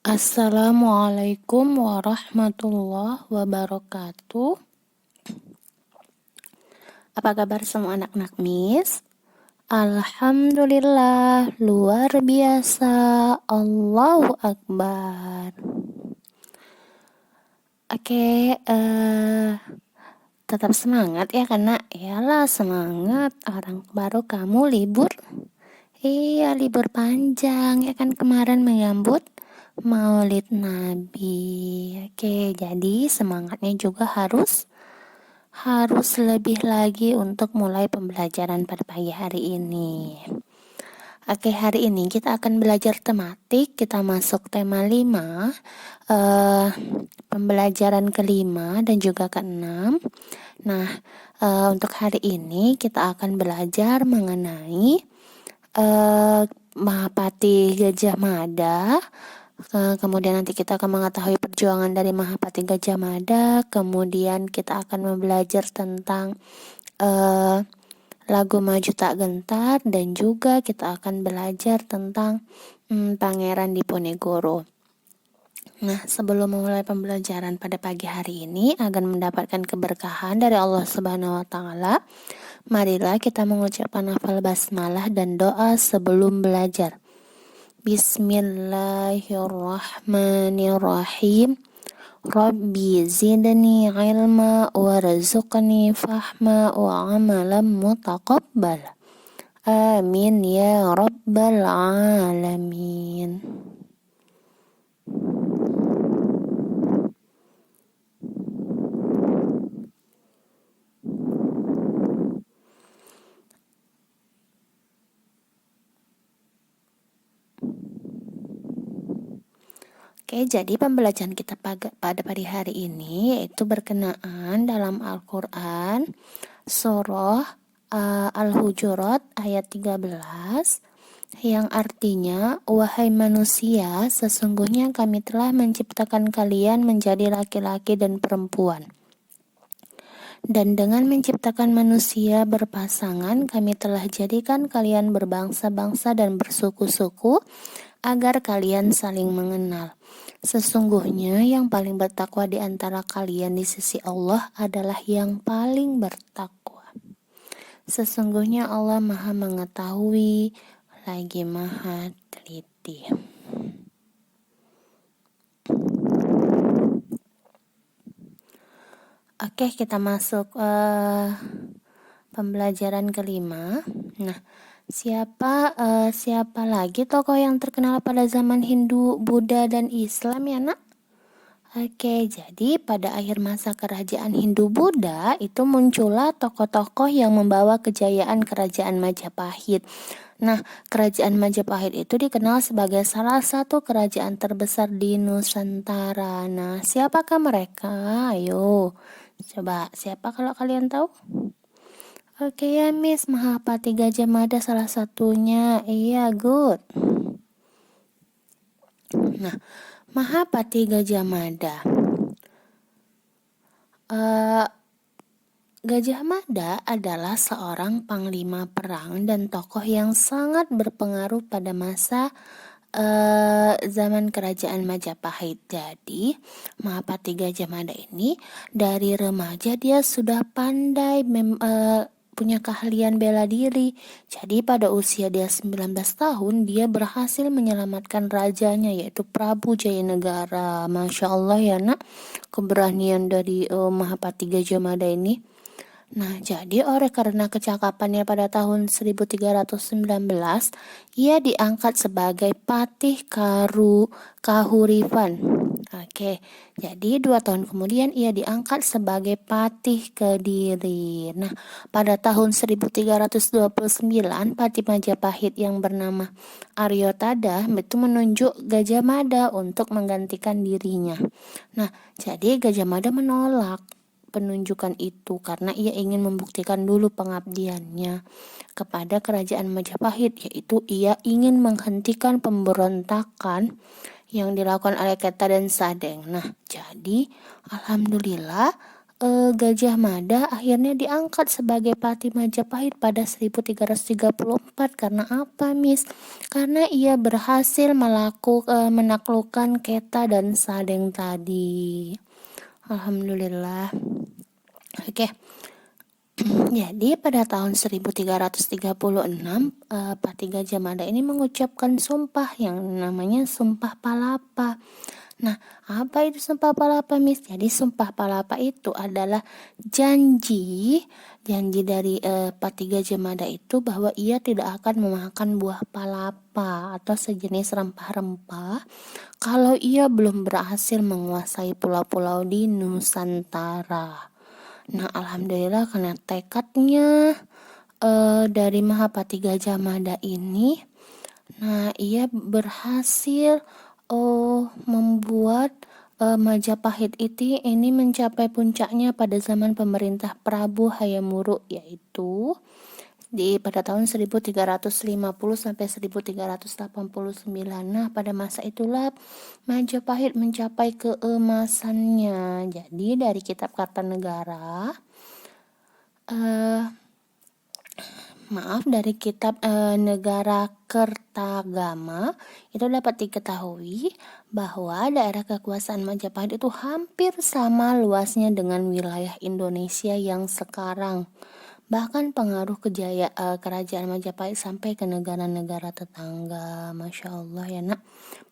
Assalamualaikum warahmatullahi wabarakatuh. Apa kabar semua anak-anak Miss? Alhamdulillah, luar biasa. Allahu Akbar. Oke, tetap semangat ya, karena iyalah semangat. Orang baru kamu libur. Iya, libur panjang ya kan, kemarin menyambut Maulid Nabi. Oke, jadi semangatnya juga harus lebih lagi untuk mulai pembelajaran pada pagi hari ini. Oke, hari ini kita akan belajar tematik. Kita masuk tema 5, pembelajaran kelima dan juga keenam. Nah, untuk hari ini kita akan belajar mengenai Mahapati Gajah Mada. Kemudian nanti kita akan mengetahui perjuangan dari Mahapati Gajah Mada. Kemudian kita akan belajar tentang lagu Maju Tak Gentar, dan juga kita akan belajar tentang Pangeran Diponegoro. Nah, sebelum memulai pembelajaran pada pagi hari ini agar mendapatkan keberkahan dari Allah Subhanahu wa Ta'ala, marilah kita mengucapkan hafal basmalah dan doa sebelum belajar. Bismillahirrahmanirrahim. Rabbi zidni ilma warzuqni fahma wa amalan mutaqabbal. Amin ya rabbal alamin. Oke, jadi pembelajaran kita pada pagi hari ini yaitu berkenaan dalam Al-Quran surah Al-Hujurat ayat 13 yang artinya, wahai manusia, sesungguhnya kami telah menciptakan kalian menjadi laki-laki dan perempuan. Dan dengan menciptakan manusia berpasangan, kami telah jadikan kalian berbangsa-bangsa dan bersuku-suku agar kalian saling mengenal. Sesungguhnya yang paling bertakwa di antara kalian di sisi Allah adalah yang paling bertakwa. Sesungguhnya Allah Maha Mengetahui lagi Maha Teliti. Oke, kita masuk pembelajaran kelima. Nah, siapa lagi tokoh yang terkenal pada zaman Hindu, Buddha, dan Islam ya nak? Oke, jadi pada akhir masa kerajaan Hindu-Buddha itu muncullah tokoh-tokoh yang membawa kejayaan kerajaan Majapahit. Nah, kerajaan Majapahit itu dikenal sebagai salah satu kerajaan terbesar di Nusantara. Nah, siapakah mereka? Ayo, coba siapa kalau kalian tahu? Oke ya Miss, Mahapati Gajah Mada salah satunya. Iya, good. Nah, Mahapati Gajah Mada. Gajah Mada adalah seorang panglima perang dan tokoh yang sangat berpengaruh pada masa zaman kerajaan Majapahit. Jadi, Mahapati Gajah Mada ini dari remaja dia sudah pandai punya keahlian bela diri. Jadi pada usia dia 19 tahun dia berhasil menyelamatkan rajanya yaitu Prabu Jayanegara. Masya Allah ya nak, keberanian dari Mahapati Gajah Mada ini. Nah, jadi oleh karena kecakapannya pada tahun 1319, ia diangkat sebagai Patih Kahuripan. Oke, jadi 2 tahun kemudian ia diangkat sebagai Patih Kediri. Nah, pada tahun 1329, Patih Majapahit yang bernama Aryotada itu menunjuk Gajah Mada untuk menggantikan dirinya. Nah, jadi Gajah Mada menolak penunjukan itu karena ia ingin membuktikan dulu pengabdiannya kepada kerajaan Majapahit, yaitu ia ingin menghentikan pemberontakan yang dilakukan oleh Keta dan Sadeng. Nah, jadi alhamdulillah Gajah Mada akhirnya diangkat sebagai Patih Majapahit pada 1334. Karena apa, Miss? Karena ia berhasil menaklukkan Keta dan Sadeng tadi. Alhamdulillah. Oke. Jadi pada tahun 1336 Patih Gajah Mada ini mengucapkan sumpah yang namanya Sumpah Palapa. Nah, apa itu Sumpah Palapa, Miss? Jadi Sumpah Palapa itu adalah janji dari Patih Gajah Mada itu bahwa ia tidak akan memakan buah palapa atau sejenis rempah-rempah kalau ia belum berhasil menguasai pulau-pulau di Nusantara. Nah, alhamdulillah karena tekadnya dari Mahapatih Gajah Mada ini, nah ia berhasil membuat Majapahit ini mencapai puncaknya pada zaman pemerintah Prabu Hayam Wuruk, yaitu pada tahun 1350 sampai 1389. Nah, pada masa itulah Majapahit mencapai keemasannya. Jadi dari kitab Kartanegara, dari kitab Negara Kertagama itu dapat diketahui bahwa daerah kekuasaan Majapahit itu hampir sama luasnya dengan wilayah Indonesia yang sekarang. Bahkan pengaruh kerajaan Majapahit sampai ke negara-negara tetangga. Masya Allah ya nak,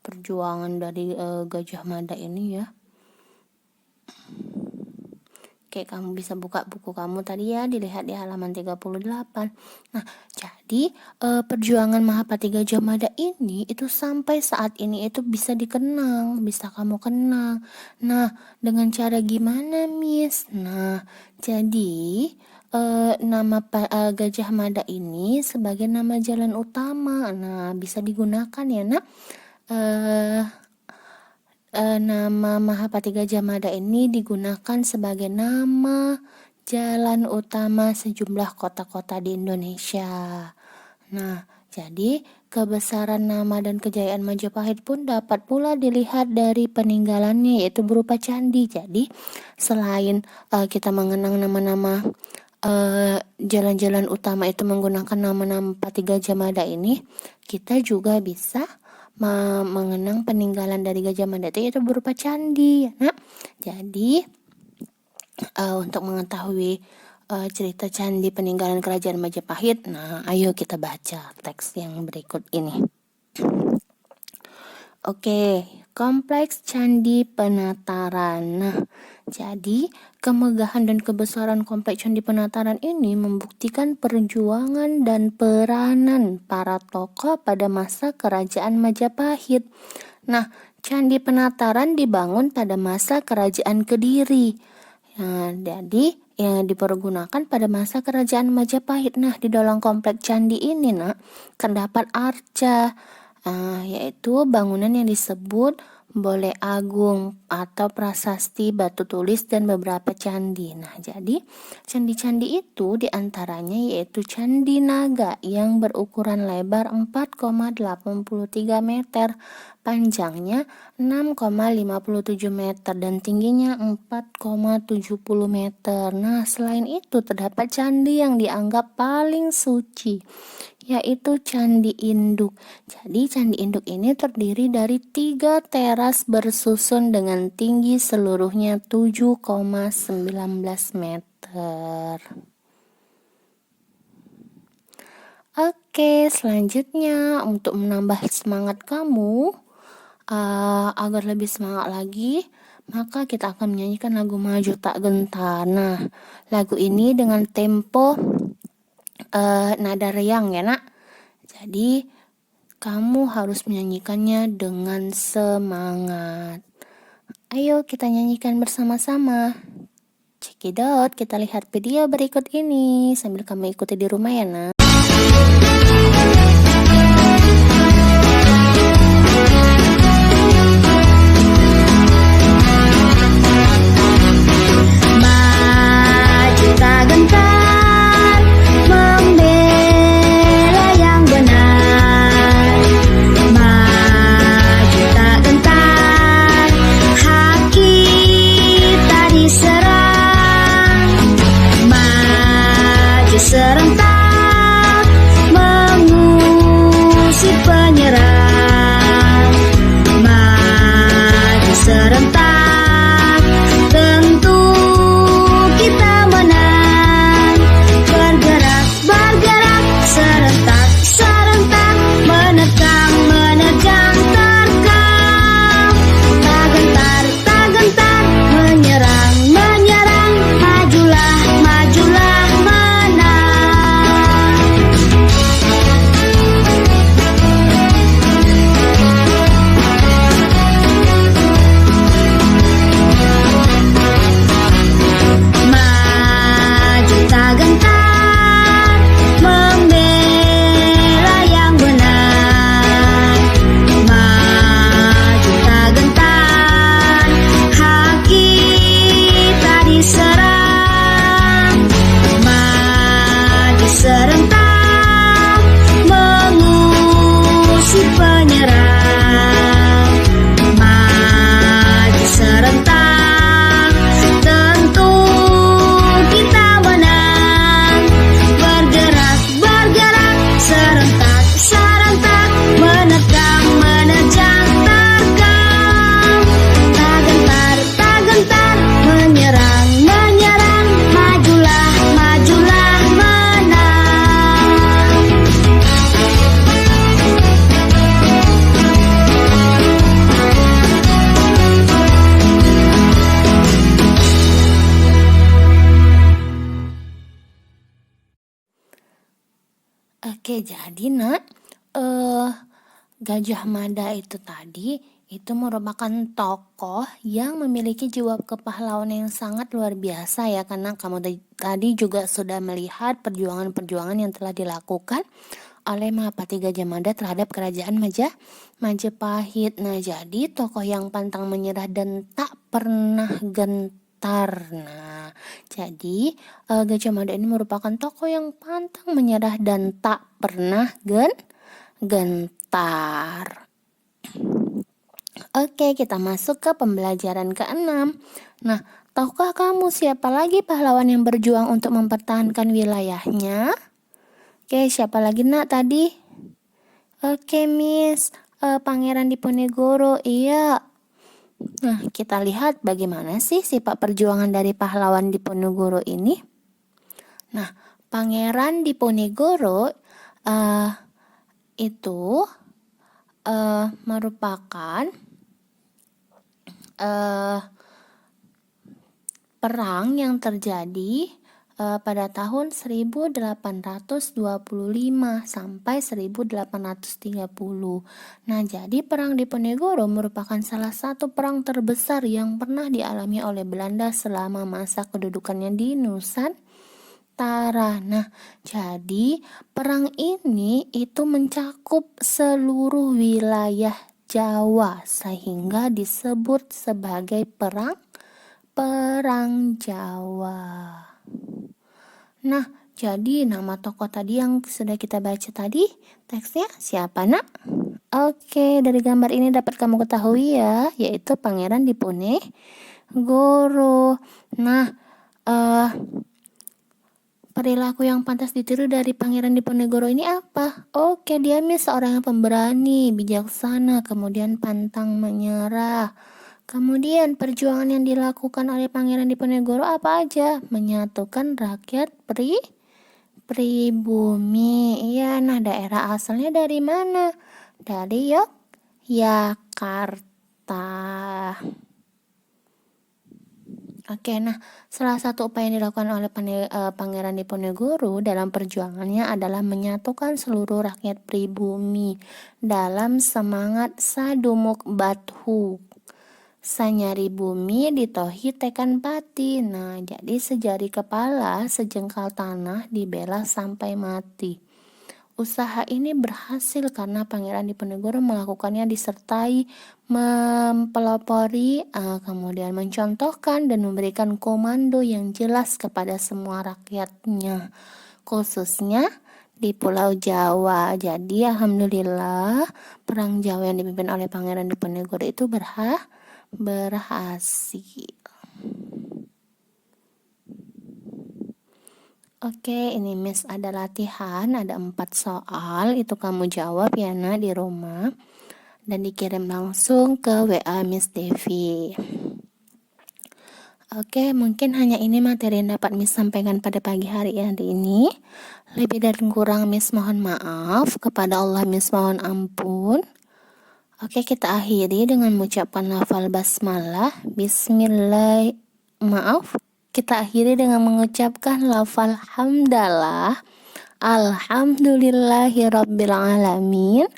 perjuangan dari Gajah Mada ini ya. Oke, kamu bisa buka buku kamu tadi ya, dilihat di halaman 38. Nah, jadi perjuangan Mahapatih Gajah Mada ini itu sampai saat ini itu bisa dikenang, bisa kamu kenang. Nah, dengan cara gimana, Miss? Nah, jadi nama Gajah Mada ini sebagai nama jalan utama. Nah, bisa digunakan ya nak. Nama Mahapatih Gajah Mada ini digunakan sebagai nama jalan utama sejumlah kota-kota di Indonesia. Nah, jadi kebesaran nama dan kejayaan Majapahit pun dapat pula dilihat dari peninggalannya, yaitu berupa candi. Jadi selain kita mengenang nama-nama jalan-jalan utama itu menggunakan nama-nama Patih Gajah Mada ini, kita juga bisa mengenang peninggalan dari Gajah Mada itu berupa candi. Nah, jadi untuk mengetahui cerita candi peninggalan kerajaan Majapahit, nah ayo kita baca teks yang berikut ini. Oke, Kompleks Candi Penataran. Nah, jadi kemegahan dan kebesaran Kompleks Candi Penataran ini membuktikan perjuangan dan peranan para tokoh pada masa kerajaan Majapahit. Nah, Candi Penataran dibangun pada masa kerajaan Kediri. Nah, jadi yang dipergunakan pada masa kerajaan Majapahit. Nah, di dalam kompleks candi ini terdapat arca, yaitu bangunan yang disebut Bole Agung atau prasasti batu tulis dan beberapa candi. Nah, jadi candi-candi itu diantaranya yaitu Candi Naga yang berukuran lebar 4,83 meter, panjangnya 6,57 meter dan tingginya 4,70 meter. Nah, selain itu terdapat candi yang dianggap paling suci, yaitu Candi Induk. Jadi Candi Induk ini terdiri dari 3 teras bersusun dengan tinggi seluruhnya 7,19 meter. Oke, selanjutnya untuk menambah semangat kamu agar lebih semangat lagi, maka kita akan menyanyikan lagu Maju Tak Gentar. Nah, lagu ini dengan tempo nada riang ya nak. Jadi kamu harus menyanyikannya dengan semangat. Ayo kita nyanyikan bersama-sama. Check it out, kita lihat video berikut ini sambil kamu ikuti di rumah ya nak. Serah jadi nak, Gajah Mada itu tadi itu merupakan tokoh yang memiliki jiwa kepahlawanan yang sangat luar biasa ya, karena kamu tadi juga sudah melihat perjuangan-perjuangan yang telah dilakukan oleh Mahapati Gajah Mada terhadap kerajaan Majapahit. Nah, jadi tokoh yang pantang menyerah dan tak pernah gentar. Nah, jadi Gajah Mada ini merupakan tokoh yang pantang menyerah dan tak pernah gentar. Oke, kita masuk ke pembelajaran ke-6. Nah, tahukah kamu siapa lagi pahlawan yang berjuang untuk mempertahankan wilayahnya? Oke, siapa lagi nak tadi? Oke, Miss, Pangeran Diponegoro. Iya. Nah, kita lihat bagaimana sih sifat perjuangan dari pahlawan Diponegoro ini. Nah, Pangeran Diponegoro itu merupakan perang yang terjadi pada tahun 1825 sampai 1830. Nah, jadi perang Diponegoro merupakan salah satu perang terbesar yang pernah dialami oleh Belanda selama masa kedudukannya di Nusantara. Nah, jadi perang ini itu mencakup seluruh wilayah Jawa sehingga disebut sebagai Perang Jawa. Nah, jadi nama tokoh tadi yang sudah kita baca tadi, teksnya siapa nak? Oke, dari gambar ini dapat kamu ketahui ya, yaitu Pangeran Diponegoro. Nah, perilaku yang pantas ditiru dari Pangeran Diponegoro ini apa? Oke, dia seorang yang pemberani, bijaksana, kemudian pantang menyerah. Kemudian perjuangan yang dilakukan oleh Pangeran Diponegoro apa aja? Menyatukan rakyat pribumi. Iya, nah daerah asalnya dari mana? Dari Yogyakarta. Oke, nah salah satu upaya yang dilakukan oleh Pangeran Diponegoro dalam perjuangannya adalah menyatukan seluruh rakyat pribumi dalam semangat Sadumuk Bathu. Sanyari bumi ditohi tekan pati. Nah, jadi sejari kepala, sejengkal tanah dibela sampai mati. Usaha ini berhasil karena Pangeran Diponegoro melakukannya disertai mempelopori, kemudian mencontohkan dan memberikan komando yang jelas kepada semua rakyatnya, khususnya di Pulau Jawa. Jadi alhamdulillah perang Jawa yang dipimpin oleh Pangeran Diponegoro itu berhasil. Oke, ini Miss ada latihan, ada 4 soal, itu kamu jawab ya nak di rumah dan dikirim langsung ke WA Miss Devi. Oke, mungkin hanya ini materi yang dapat Miss sampaikan pada pagi hari ini. Lebih dan kurang Miss mohon maaf, kepada Allah Miss mohon ampun. Oke, kita akhiri dengan mengucapkan lafal basmalah. Bismillah. Kita akhiri dengan mengucapkan lafal hamdalah. Alhamdulillahirabbil alamin.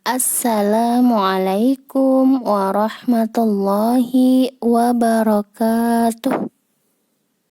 Assalamualaikum warahmatullahi wabarakatuh.